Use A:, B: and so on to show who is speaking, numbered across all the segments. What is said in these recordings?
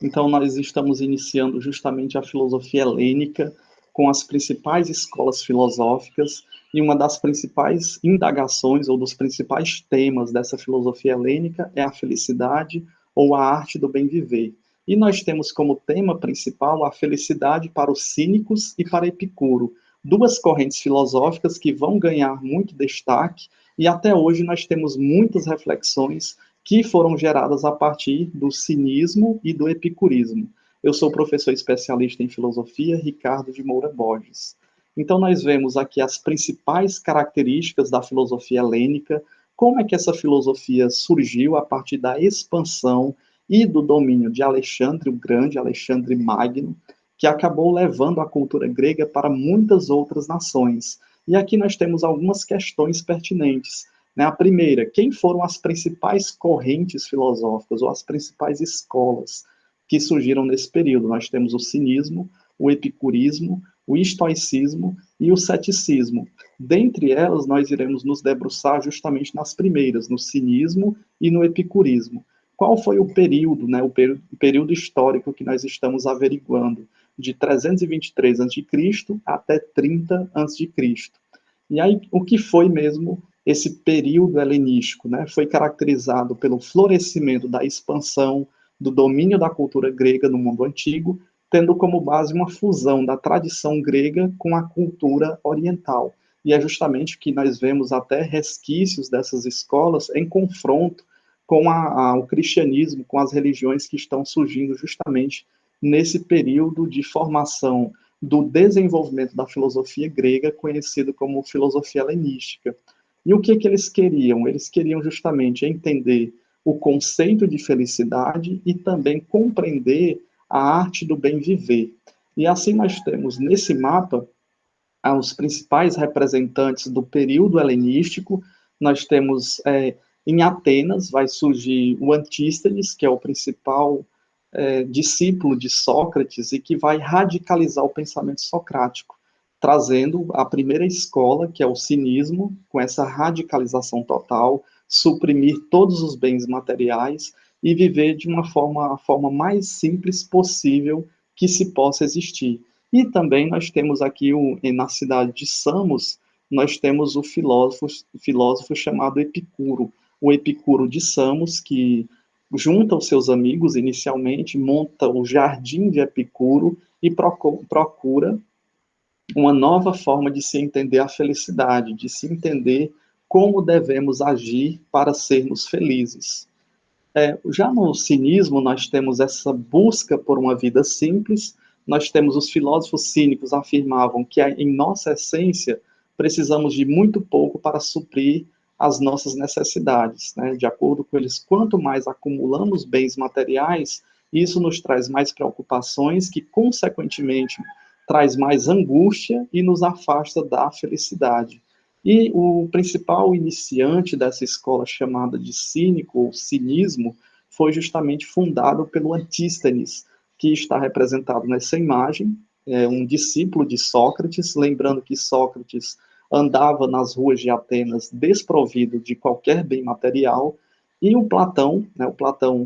A: Então, nós estamos iniciando justamente a filosofia helênica com as principais escolas filosóficas, e uma das principais indagações ou dos principais temas dessa filosofia helênica é a felicidade ou a arte do bem viver. E nós temos como tema principal a felicidade para os cínicos e para Epicuro, duas correntes filosóficas que vão ganhar muito destaque, e até hoje nós temos muitas reflexões que foram geradas a partir do cinismo e do epicurismo. Eu sou professor especialista em filosofia, Ricardo de Moura Borges. Então, nós vemos aqui as principais características da filosofia helênica, como é que essa filosofia surgiu a partir da expansão e do domínio de Alexandre o Grande, Alexandre Magno, que acabou levando a cultura grega para muitas outras nações. E aqui nós temos algumas questões pertinentes. A primeira, quem foram as principais correntes filosóficas ou as principais escolas que surgiram nesse período? Nós temos o cinismo, o epicurismo, o estoicismo e o ceticismo. Dentre elas, nós iremos nos debruçar justamente nas primeiras, no cinismo e no epicurismo. Qual foi o período, o período histórico que nós estamos averiguando? De 323 a.C. até 30 a.C. E aí, o que foi mesmo esse período helenístico? Foi caracterizado pelo florescimento da expansão, do domínio da cultura grega no mundo antigo, tendo como base uma fusão da tradição grega com a cultura oriental. E é justamente que nós vemos até resquícios dessas escolas em confronto com o cristianismo, com as religiões que estão surgindo justamente nesse período de formação do desenvolvimento da filosofia grega, conhecido como filosofia helenística. E o que eles queriam? Eles queriam justamente entender o conceito de felicidade e também compreender a arte do bem viver. E assim nós temos nesse mapa os principais representantes do período helenístico. Nós temos em Atenas vai surgir o Antístenes, que é o principal discípulo de Sócrates e que vai radicalizar o pensamento socrático, trazendo a primeira escola, que é o cinismo, com essa radicalização total, suprimir todos os bens materiais e viver de uma forma, a forma mais simples possível que se possa existir. E também nós temos aqui, na cidade de Samos, nós temos o filósofo chamado Epicuro, o Epicuro de Samos, que junta os seus amigos inicialmente, monta o Jardim de Epicuro e procura uma nova forma de se entender a felicidade, de se entender como devemos agir para sermos felizes. Já no cinismo, nós temos essa busca por uma vida simples, nós temos os filósofos cínicos afirmavam que em nossa essência precisamos de muito pouco para suprir as nossas necessidades. De acordo com eles, quanto mais acumulamos bens materiais, isso nos traz mais preocupações, que consequentemente traz mais angústia e nos afasta da felicidade. E o principal iniciante dessa escola chamada de cínico ou cinismo foi justamente fundado pelo Antístenes, que está representado nessa imagem, um discípulo de Sócrates, lembrando que Sócrates andava nas ruas de Atenas desprovido de qualquer bem material, e o Platão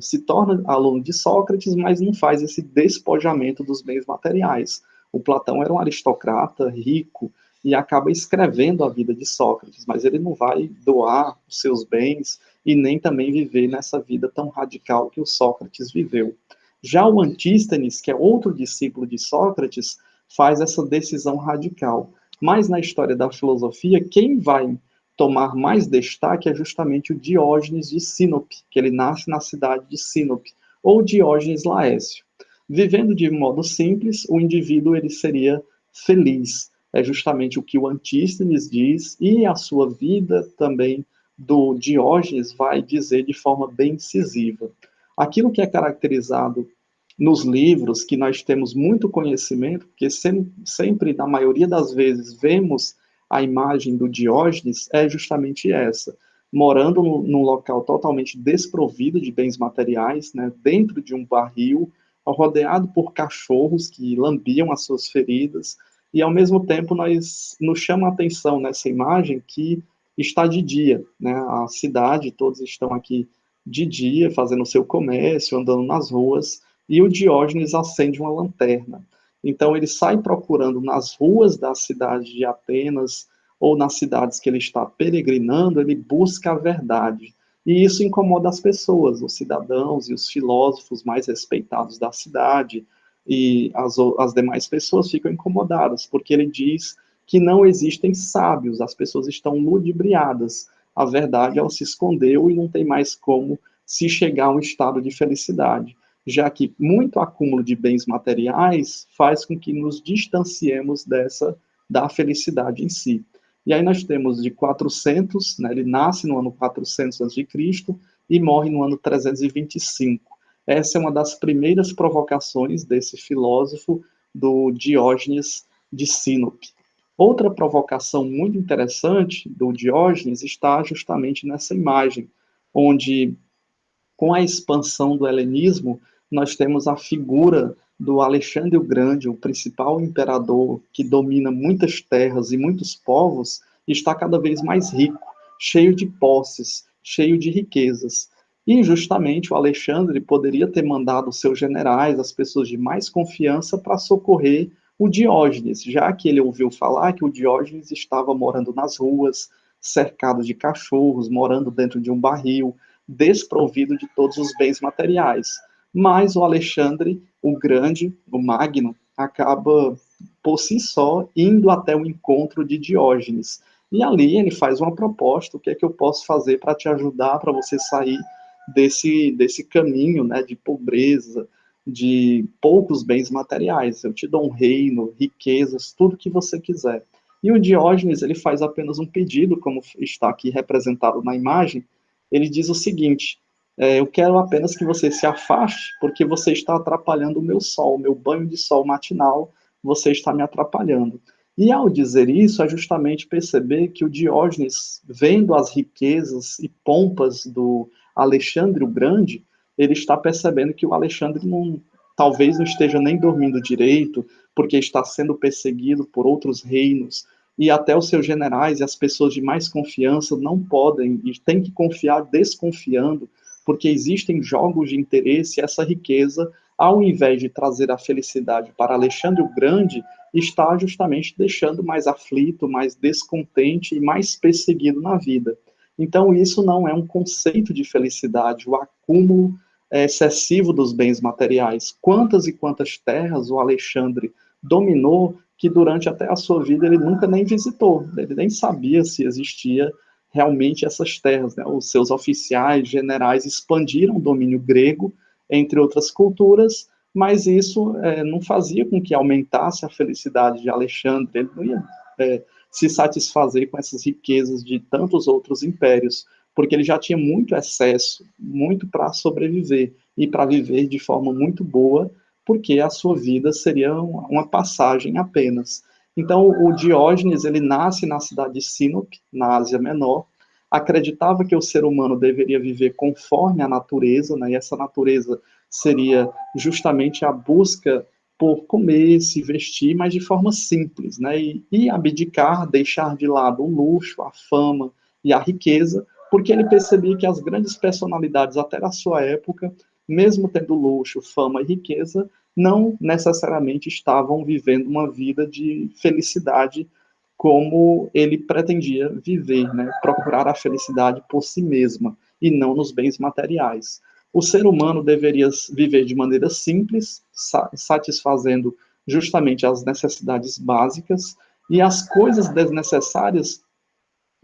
A: se torna aluno de Sócrates, mas não faz esse despojamento dos bens materiais. O Platão era um aristocrata rico, e acaba escrevendo a vida de Sócrates, mas ele não vai doar os seus bens e nem também viver nessa vida tão radical que o Sócrates viveu. Já o Antístenes, que é outro discípulo de Sócrates, faz essa decisão radical. Mas na história da filosofia, quem vai tomar mais destaque é justamente o Diógenes de Sinope, que ele nasce na cidade de Sinope, ou Diógenes Laércio. Vivendo de modo simples, o indivíduo ele seria feliz. É justamente o que o Antístenes diz, e a sua vida também do Diógenes vai dizer de forma bem incisiva. Aquilo que é caracterizado nos livros, que nós temos muito conhecimento, porque sempre, na maioria das vezes, vemos a imagem do Diógenes, é justamente essa. Morando num local totalmente desprovido de bens materiais, dentro de um barril, rodeado por cachorros que lambiam as suas feridas, e ao mesmo tempo nos chama a atenção nessa imagem que está de dia, a cidade, todos estão aqui de dia, fazendo o seu comércio, andando nas ruas, e o Diógenes acende uma lanterna. Então ele sai procurando nas ruas da cidade de Atenas ou nas cidades que ele está peregrinando, ele busca a verdade. E isso incomoda as pessoas, os cidadãos e os filósofos mais respeitados da cidade, e as demais pessoas ficam incomodadas, porque ele diz que não existem sábios, as pessoas estão ludibriadas. A verdade, ela se escondeu e não tem mais como se chegar a um estado de felicidade, já que muito acúmulo de bens materiais faz com que nos distanciemos da felicidade em si. E aí nós temos de 400, né, ele nasce no ano 400 a.C. e morre no ano 325. Essa é uma das primeiras provocações desse filósofo, do Diógenes de Sinope. Outra provocação muito interessante do Diógenes está justamente nessa imagem, onde, com a expansão do helenismo, nós temos a figura do Alexandre o Grande, o principal imperador que domina muitas terras e muitos povos, e está cada vez mais rico, cheio de posses, cheio de riquezas. E justamente o Alexandre poderia ter mandado seus generais, as pessoas de mais confiança, para socorrer o Diógenes, já que ele ouviu falar que o Diógenes estava morando nas ruas, cercado de cachorros, morando dentro de um barril, desprovido de todos os bens materiais. Mas o Alexandre, o Grande, o Magno, acaba por si só indo até o encontro de Diógenes. E ali ele faz uma proposta: o que é que eu posso fazer para te ajudar, para você sair desse caminho, né, de pobreza, de poucos bens materiais. Eu te dou um reino, riquezas, tudo que você quiser. E o Diógenes, ele faz apenas um pedido, como está aqui representado na imagem. Ele diz o seguinte: eu quero apenas que você se afaste, porque você está atrapalhando o meu sol, o meu banho de sol matinal, você está me atrapalhando. E ao dizer isso, é justamente perceber que o Diógenes, vendo as riquezas e pompas do Alexandre o Grande, ele está percebendo que o Alexandre talvez não esteja nem dormindo direito, porque está sendo perseguido por outros reinos, e até os seus generais e as pessoas de mais confiança não podem e têm que confiar desconfiando, porque existem jogos de interesse, e essa riqueza, ao invés de trazer a felicidade para Alexandre o Grande, está justamente deixando mais aflito, mais descontente e mais perseguido na vida. Então, isso não é um conceito de felicidade, o acúmulo excessivo dos bens materiais. Quantas e quantas terras o Alexandre dominou que durante até a sua vida ele nunca nem visitou, ele nem sabia se existia realmente essas terras, né? Os seus oficiais, generais expandiram o domínio grego, entre outras culturas, mas isso não fazia com que aumentasse a felicidade de Alexandre, ele não ia se satisfazer com essas riquezas de tantos outros impérios, porque ele já tinha muito excesso, muito para sobreviver e para viver de forma muito boa, porque a sua vida seria uma passagem apenas. Então, o Diógenes, ele nasce na cidade de Sinope, na Ásia Menor, acreditava que o ser humano deveria viver conforme a natureza, né, e essa natureza seria justamente a busca por comer, se vestir, mas de forma simples, né, e abdicar, deixar de lado o luxo, a fama e a riqueza, porque ele percebia que as grandes personalidades até da sua época, mesmo tendo luxo, fama e riqueza, não necessariamente estavam vivendo uma vida de felicidade como ele pretendia viver, né? Procurar a felicidade por si mesma e não nos bens materiais. O ser humano deveria viver de maneira simples, satisfazendo justamente as necessidades básicas, e as coisas desnecessárias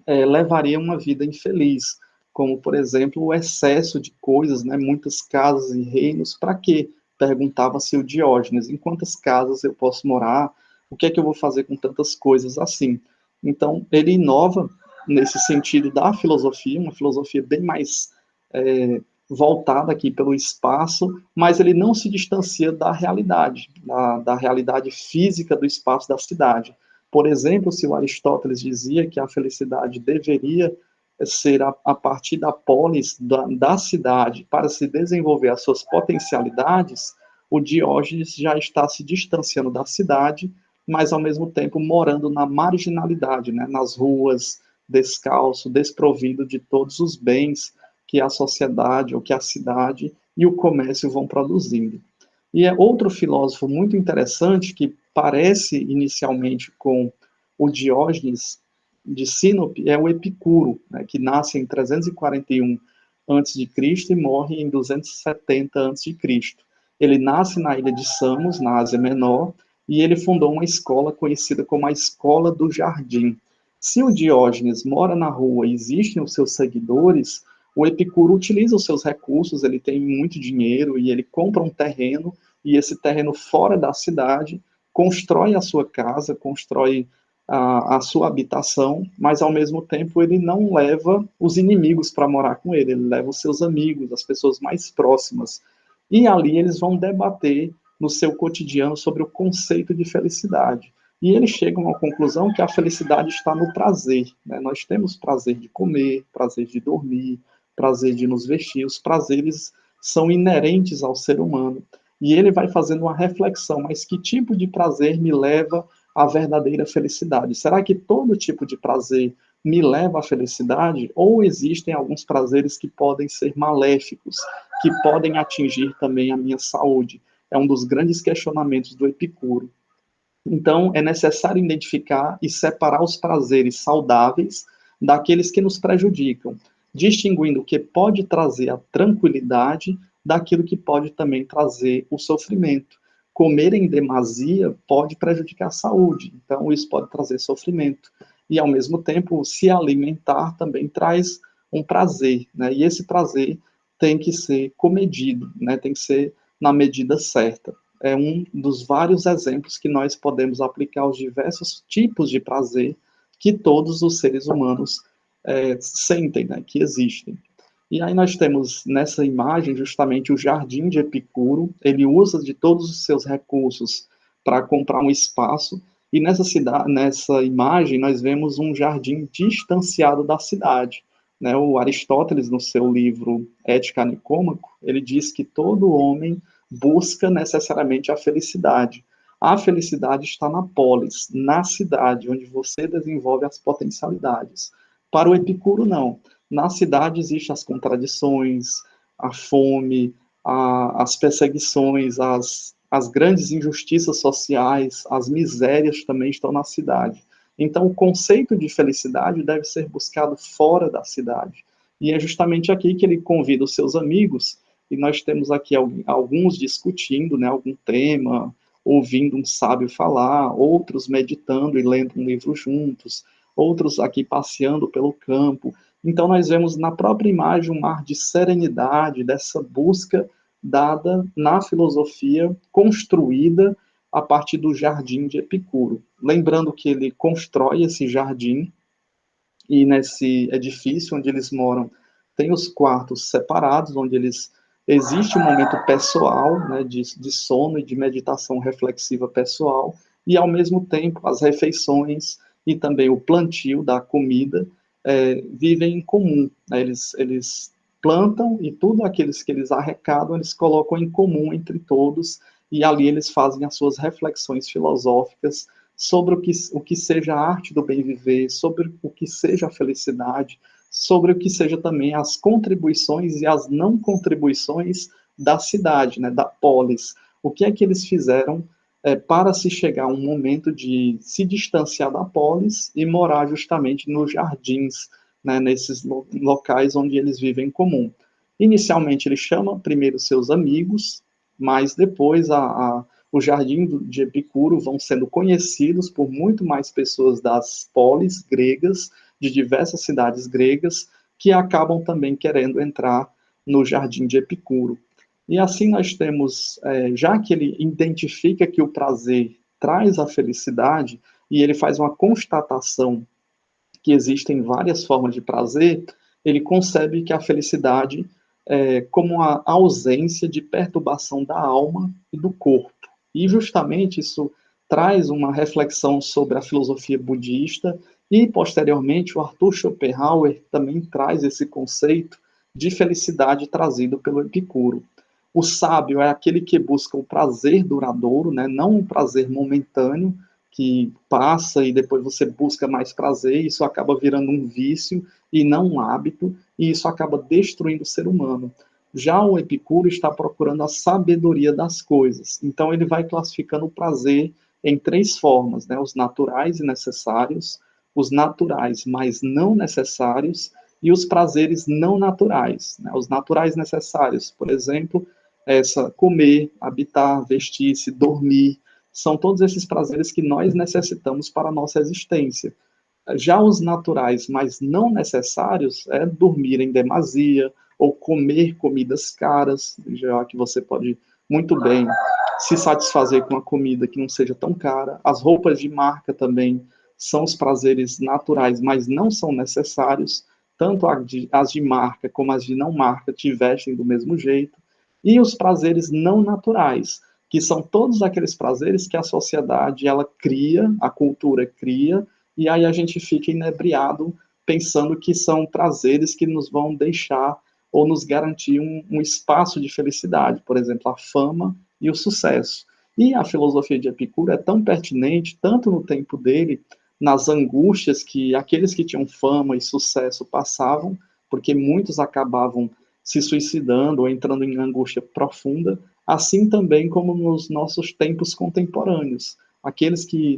A: levariam uma vida infeliz, como, por exemplo, o excesso de coisas, né? Muitas casas e reinos, para quê? Perguntava-se o Diógenes: em quantas casas eu posso morar? O que é que eu vou fazer com tantas coisas assim? Então, ele inova nesse sentido da filosofia, uma filosofia bem mais voltada aqui pelo espaço, mas ele não se distancia da realidade, da realidade física do espaço da cidade. Por exemplo, se o Aristóteles dizia que a felicidade deveria ser a partir da polis, da cidade, para se desenvolver as suas potencialidades, o Diógenes já está se distanciando da cidade, mas ao mesmo tempo morando na marginalidade, né, nas ruas, descalço, desprovido de todos os bens que a sociedade ou que a cidade e o comércio vão produzindo. E é outro filósofo muito interessante que parece inicialmente com o Diógenes de Sinope, é o Epicuro, né, que nasce em 341 a.C. e morre em 270 a.C. Ele nasce na ilha de Samos, na Ásia Menor, e ele fundou uma escola conhecida como a Escola do Jardim. Se o Diógenes mora na rua e existem os seus seguidores, o Epicuro utiliza os seus recursos, ele tem muito dinheiro e ele compra um terreno, e esse terreno fora da cidade, constrói a sua casa, constrói a sua habitação, mas ao mesmo tempo ele não leva os inimigos para morar com ele, ele leva os seus amigos, as pessoas mais próximas. E ali eles vão debater no seu cotidiano sobre o conceito de felicidade. E eles chegam à conclusão que a felicidade está no prazer. Né? Nós temos prazer de comer, prazer de dormir, prazer de nos vestir. Os prazeres são inerentes ao ser humano. E ele vai fazendo uma reflexão, mas que tipo de prazer me leva à verdadeira felicidade? Será que todo tipo de prazer me leva à felicidade? Ou existem alguns prazeres que podem ser maléficos, que podem atingir também a minha saúde? É um dos grandes questionamentos do Epicuro. Então, é necessário identificar e separar os prazeres saudáveis daqueles que nos prejudicam, distinguindo o que pode trazer a tranquilidade daquilo que pode também trazer o sofrimento. Comer em demasia pode prejudicar a saúde, então isso pode trazer sofrimento. E, ao mesmo tempo, se alimentar também traz um prazer, né? E esse prazer tem que ser comedido, né? Tem que ser na medida certa. É um dos vários exemplos que nós podemos aplicar aos diversos tipos de prazer que todos os seres humanos sentem, né, que existem. E aí nós temos nessa imagem justamente o jardim de Epicuro, ele usa de todos os seus recursos para comprar um espaço, e nessa imagem nós vemos um jardim distanciado da cidade. Né? O Aristóteles, no seu livro Ética Nicômaco, ele diz que todo homem busca necessariamente a felicidade. A felicidade está na polis, na cidade, onde você desenvolve as potencialidades. Para o Epicuro, não. Na cidade existem as contradições, a fome, as perseguições, as grandes injustiças sociais, as misérias também estão na cidade. Então, o conceito de felicidade deve ser buscado fora da cidade. E é justamente aqui que ele convida os seus amigos, e nós temos aqui alguns discutindo, né, algum tema, ouvindo um sábio falar, outros meditando e lendo um livro juntos, outros aqui passeando pelo campo. Então, nós vemos na própria imagem um mar de serenidade, dessa busca dada na filosofia, construída a partir do jardim de Epicuro. Lembrando que ele constrói esse jardim, e nesse edifício onde eles moram, tem os quartos separados, onde eles existe um momento pessoal, né, de sono e de meditação reflexiva pessoal, e ao mesmo tempo as refeições e também o plantio da comida vivem em comum. Né, eles plantam e tudo aqueles que eles arrecadam, eles colocam em comum entre todos, e ali eles fazem as suas reflexões filosóficas sobre o que seja a arte do bem viver, sobre o que seja a felicidade, sobre o que seja também as contribuições e as não contribuições da cidade, né, da polis. O que é que eles fizeram para se chegar a um momento de se distanciar da polis e morar justamente nos jardins, né, nesses locais onde eles vivem em comum. Inicialmente ele chama primeiro seus amigos, mas depois o jardim de Epicuro vão sendo conhecidos por muito mais pessoas das polis gregas, de diversas cidades gregas, que acabam também querendo entrar no jardim de Epicuro. E assim nós temos, já que ele identifica que o prazer traz a felicidade, e ele faz uma constatação que existem várias formas de prazer, ele concebe que a felicidade é como a ausência de perturbação da alma e do corpo. E justamente isso traz uma reflexão sobre a filosofia budista, e posteriormente o Arthur Schopenhauer também traz esse conceito de felicidade trazido pelo Epicuro. O sábio é aquele que busca o prazer duradouro, né, não o prazer momentâneo, que passa e depois você busca mais prazer, e isso acaba virando um vício e não um hábito, e isso acaba destruindo o ser humano. Já o Epicuro está procurando a sabedoria das coisas. Então, ele vai classificando o prazer em três formas, né? Os naturais e necessários, os naturais, mas não necessários, e os prazeres não naturais, né? Os naturais necessários, por exemplo, comer, habitar, vestir-se, dormir, são todos esses prazeres que nós necessitamos para a nossa existência. Já os naturais, mas não necessários, é dormir em demasia ou comer comidas caras, já que você pode muito bem se satisfazer com uma comida que não seja tão cara. As roupas de marca também são os prazeres naturais, mas não são necessários. Tanto as de marca como as de não marca te vestem do mesmo jeito. E os prazeres não naturais, que são todos aqueles prazeres que a sociedade ela cria, a cultura cria, e aí a gente fica inebriado pensando que são prazeres que nos vão deixar ou nos garantir um espaço de felicidade, por exemplo, a fama e o sucesso. E a filosofia de Epicuro é tão pertinente, tanto no tempo dele, nas angústias que aqueles que tinham fama e sucesso passavam, porque muitos acabavam se suicidando ou entrando em angústia profunda, assim também como nos nossos tempos contemporâneos.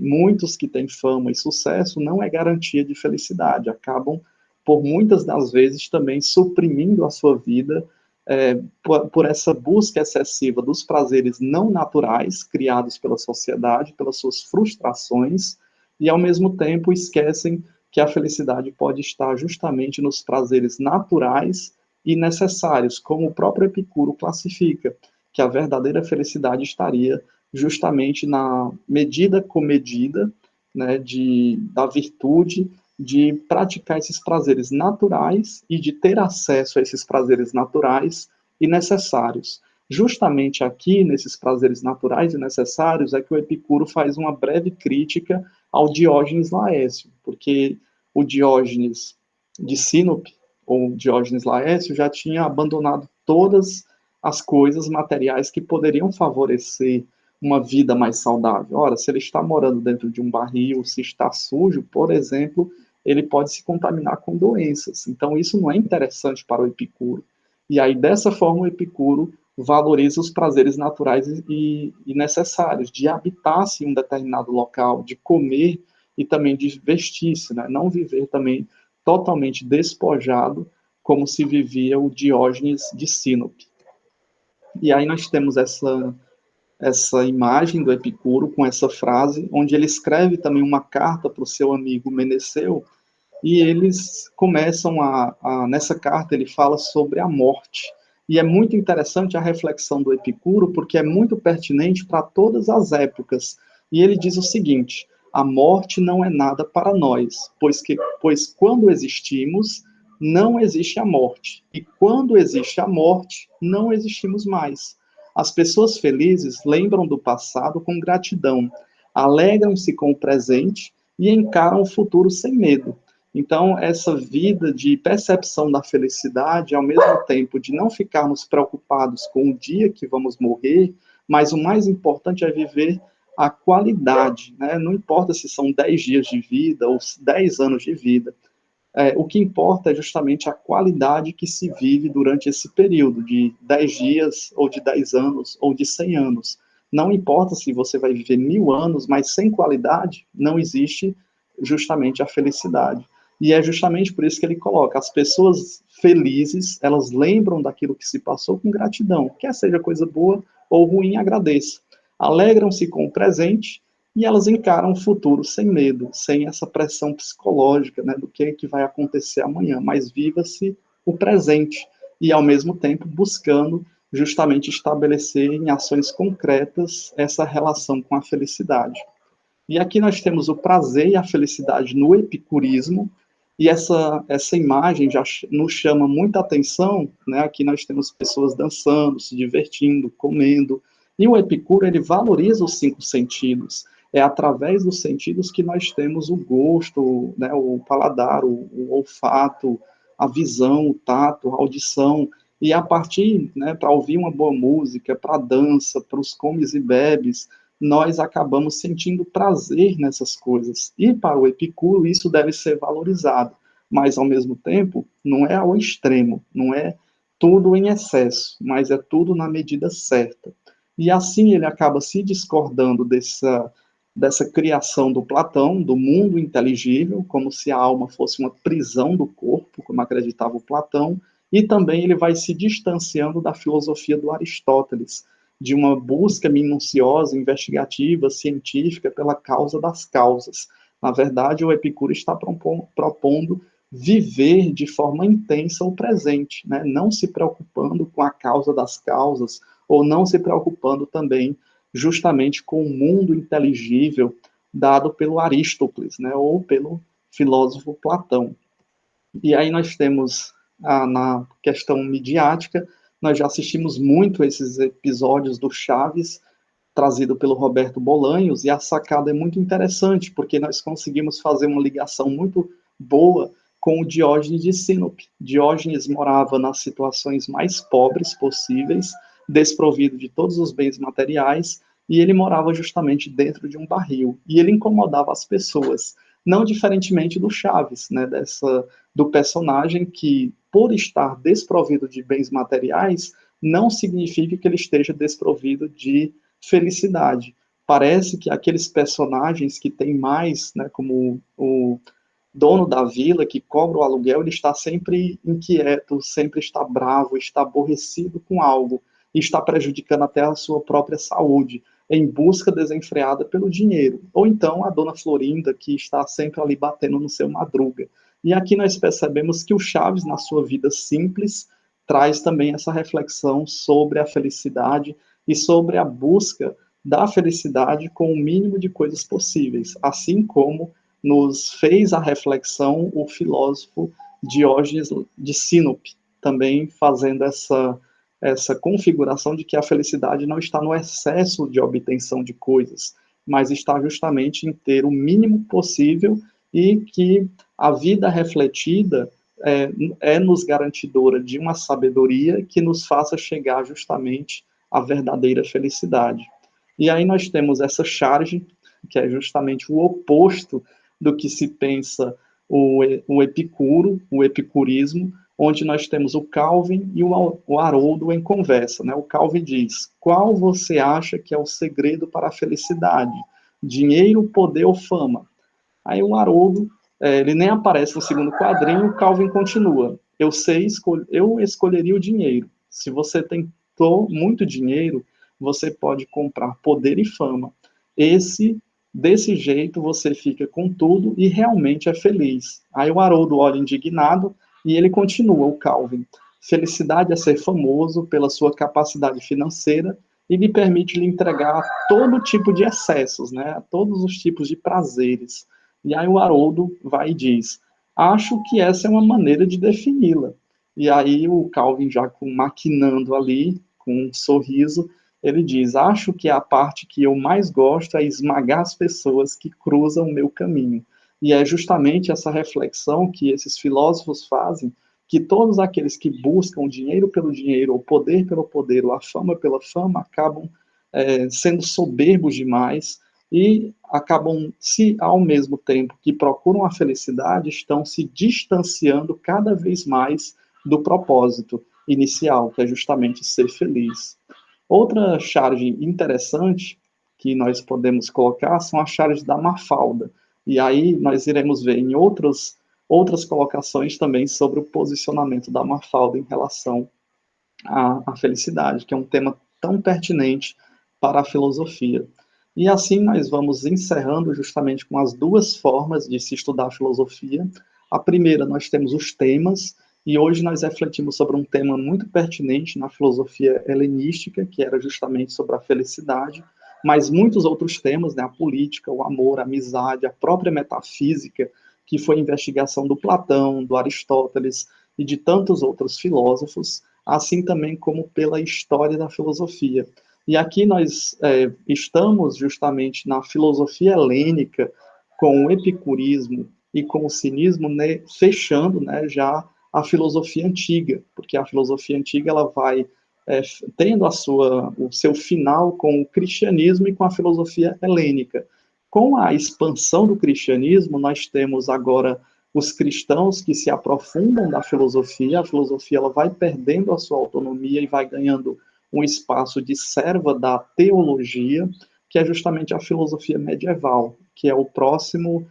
A: Muitos que têm fama e sucesso, não é garantia de felicidade, acabam, por muitas das vezes, também suprimindo a sua vida por essa busca excessiva dos prazeres não naturais criados pela sociedade, pelas suas frustrações, e ao mesmo tempo esquecem que a felicidade pode estar justamente nos prazeres naturais e necessários, como o próprio Epicuro classifica, que a verdadeira felicidade estaria justamente na medida comedida, né, da virtude de praticar esses prazeres naturais e de ter acesso a esses prazeres naturais e necessários. Justamente aqui, nesses prazeres naturais e necessários, é que o Epicuro faz uma breve crítica ao Diógenes Laércio, porque o Diógenes de Sinope, ou Diógenes Laércio, já tinha abandonado todas as coisas materiais que poderiam favorecer uma vida mais saudável. Ora, se ele está morando dentro de um barril, se está sujo, por exemplo, ele pode se contaminar com doenças. Então, isso não é interessante para o Epicuro. E aí, dessa forma, o Epicuro valoriza os prazeres naturais e necessários, de habitar-se em um determinado local, de comer e também de vestir-se, né? Não viver também totalmente despojado, como se vivia o Diógenes de Sinope. E aí nós temos essa imagem do Epicuro com essa frase, onde ele escreve também uma carta para o seu amigo Meneceu, e eles começam nessa carta ele fala sobre a morte. E é muito interessante a reflexão do Epicuro, porque é muito pertinente para todas as épocas. E ele diz o seguinte: a morte não é nada para nós, pois quando existimos, não existe a morte. E quando existe a morte, não existimos mais. As pessoas felizes lembram do passado com gratidão, alegram-se com o presente e encaram o futuro sem medo. Então, essa vida de percepção da felicidade, ao mesmo tempo de não ficarmos preocupados com o dia que vamos morrer, mas o mais importante é viver a qualidade, né? Não importa se são 10 dias de vida ou 10 anos de vida. O que importa é justamente a qualidade que se vive durante esse período de 10 dias, ou de 10 anos, ou de 100 anos. Não importa se você vai viver 1000 anos, mas sem qualidade, não existe justamente a felicidade. E é justamente por isso que ele coloca: as pessoas felizes, elas lembram daquilo que se passou com gratidão, quer seja coisa boa ou ruim, agradeça. Alegram-se com o presente e elas encaram o futuro sem medo, sem essa pressão psicológica, né, do que é que vai acontecer amanhã, mas viva-se o presente e, ao mesmo tempo, buscando justamente estabelecer em ações concretas essa relação com a felicidade. E aqui nós temos o prazer e a felicidade no epicurismo, e essa imagem já nos chama muita atenção, né? Aqui nós temos pessoas dançando, se divertindo, comendo, e o Epicuro, ele valoriza os 5 sentidos. É através dos sentidos que nós temos o gosto, né? O paladar, o olfato, a visão, o tato, a audição, e a partir, né, para ouvir uma boa música, para a dança, para os comes e bebes, nós acabamos sentindo prazer nessas coisas. E para o Epicuro isso deve ser valorizado, mas ao mesmo tempo não é ao extremo, não é tudo em excesso, mas é tudo na medida certa. E assim ele acaba se discordando dessa criação do Platão, do mundo inteligível, como se a alma fosse uma prisão do corpo, como acreditava o Platão, e também ele vai se distanciando da filosofia do Aristóteles, de uma busca minuciosa, investigativa, científica pela causa das causas. Na verdade, o Epicuro está propondo viver de forma intensa o presente, né? Não se preocupando com a causa das causas, ou não se preocupando também justamente com o mundo inteligível dado pelo Aristóteles, né? Ou pelo filósofo Platão. E aí nós temos, na questão midiática, nós já assistimos muito esses episódios do Chaves, trazido pelo Roberto Bolanhos, e a sacada é muito interessante, porque nós conseguimos fazer uma ligação muito boa com o Diógenes de Sinope. Diógenes morava nas situações mais pobres possíveis, desprovido de todos os bens materiais, e ele morava justamente dentro de um barril, e ele incomodava as pessoas, não diferentemente do Chaves, né, do personagem que, por estar desprovido de bens materiais, não significa que ele esteja desprovido de felicidade. Parece que aqueles personagens que têm mais, né, como o dono da vila que cobra o aluguel, ele está sempre inquieto, sempre está bravo, está aborrecido com algo, e está prejudicando até a sua própria saúde, em busca desenfreada pelo dinheiro. Ou então a dona Florinda, que está sempre ali batendo no seu madruga. E aqui nós percebemos que o Chaves, na sua vida simples, traz também essa reflexão sobre a felicidade e sobre a busca da felicidade com o mínimo de coisas possíveis, assim como nos fez a reflexão o filósofo Diógenes de Sinope, também fazendo essa configuração de que a felicidade não está no excesso de obtenção de coisas, mas está justamente em ter o mínimo possível e que a vida refletida é nos garantidora de uma sabedoria que nos faça chegar justamente à verdadeira felicidade. E aí nós temos essa charge, que é justamente o oposto do que se pensa o Epicuro, o epicurismo, onde nós temos o Calvin e o Haroldo em conversa. Né? O Calvin diz: qual você acha que é o segredo para a felicidade? Dinheiro, poder ou fama? Aí o Haroldo, ele nem aparece no segundo quadrinho, o Calvin continua: eu escolheria o dinheiro. Se você tem muito dinheiro, você pode comprar poder e fama. Desse jeito, você fica com tudo e realmente é feliz. Aí o Haroldo olha indignado e ele continua, o Calvin: felicidade é ser famoso pela sua capacidade financeira e lhe permite lhe entregar todo tipo de excessos, né? Todos os tipos de prazeres. E aí o Haroldo vai e diz: acho que essa é uma maneira de defini-la. E aí o Calvin, já maquinando ali, com um sorriso, ele diz: acho que a parte que eu mais gosto é esmagar as pessoas que cruzam o meu caminho. E é justamente essa reflexão que esses filósofos fazem, que todos aqueles que buscam o dinheiro pelo dinheiro, o poder pelo poder, ou a fama pela fama, acabam sendo soberbos demais e acabam, se ao mesmo tempo que procuram a felicidade, estão se distanciando cada vez mais do propósito inicial, que é justamente ser feliz. Outra charge interessante que nós podemos colocar são as charges da Mafalda. E aí nós iremos ver em outras colocações também sobre o posicionamento da Mafalda em relação à felicidade, que é um tema tão pertinente para a filosofia. E assim nós vamos encerrando justamente com as duas formas de se estudar a filosofia. A primeira, nós temos os temas, e hoje nós refletimos sobre um tema muito pertinente na filosofia helenística, que era justamente sobre a felicidade, mas muitos outros temas, né, a política, o amor, a amizade, a própria metafísica, que foi investigação do Platão, do Aristóteles e de tantos outros filósofos, assim também como pela história da filosofia. E aqui nós estamos justamente na filosofia helênica, com o epicurismo e com o cinismo, né, fechando, né, já a filosofia antiga, porque a filosofia antiga ela vai tendo o seu final com o cristianismo e com a filosofia helênica. Com a expansão do cristianismo, nós temos agora os cristãos que se aprofundam da filosofia, a filosofia ela vai perdendo a sua autonomia e vai ganhando um espaço de serva da teologia, que é justamente a filosofia medieval, que é o próximo,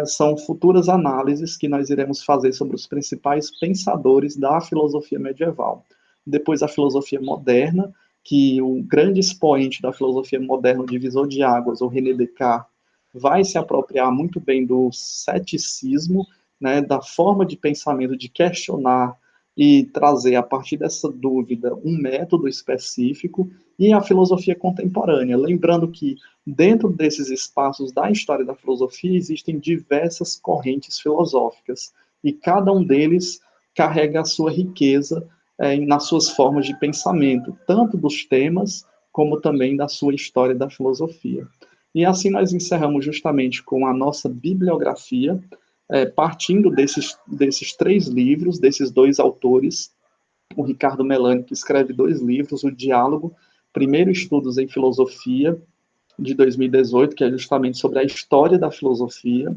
A: são futuras análises que nós iremos fazer sobre os principais pensadores da filosofia medieval. Depois a filosofia moderna, que o grande expoente da filosofia moderna, o divisor de águas, o René Descartes, vai se apropriar muito bem do ceticismo, né, da forma de pensamento de questionar e trazer, a partir dessa dúvida, um método específico, e a filosofia contemporânea. Lembrando que, dentro desses espaços da história da filosofia, existem diversas correntes filosóficas, e cada um deles carrega a sua riqueza nas suas formas de pensamento, tanto dos temas, como também da sua história da filosofia. E assim nós encerramos justamente com a nossa bibliografia, partindo desses 3 livros, desses 2 autores, o Ricardo Melani, que escreve 2 livros, o Diálogo, Primeiro Estudos em Filosofia, de 2018, que é justamente sobre a história da filosofia,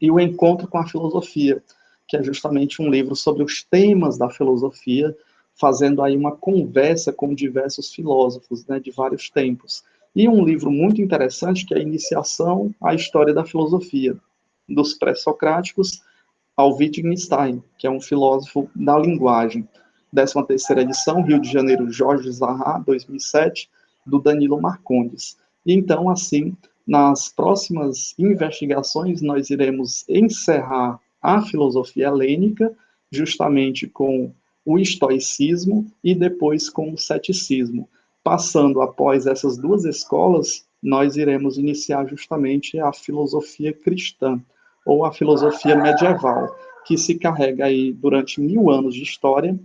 A: e o Encontro com a Filosofia, que é justamente um livro sobre os temas da filosofia, fazendo aí uma conversa com diversos filósofos, né, de vários tempos. E um livro muito interessante, que é a Iniciação à História da Filosofia, dos pré-socráticos ao Wittgenstein, que é um filósofo da linguagem. 13ª edição, Rio de Janeiro, Jorge Zaha, 2007, do Danilo Marcondes. E então, assim, nas próximas investigações, nós iremos encerrar a filosofia helênica, justamente com o estoicismo e depois com o ceticismo. Passando após essas 2 escolas, nós iremos iniciar justamente a filosofia cristã, ou a filosofia medieval, que se carrega aí durante 1000 anos de história,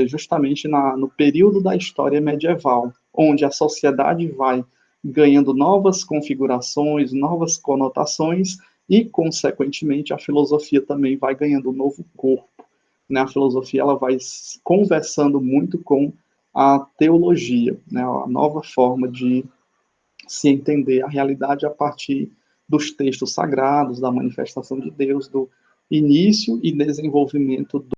A: justamente no período da história medieval, onde a sociedade vai ganhando novas configurações, novas conotações, e, consequentemente, a filosofia também vai ganhando um novo corpo. Né? A filosofia ela vai conversando muito com a teologia, né? A nova forma de se entender a realidade a partir dos textos sagrados, da manifestação de Deus, do início e desenvolvimento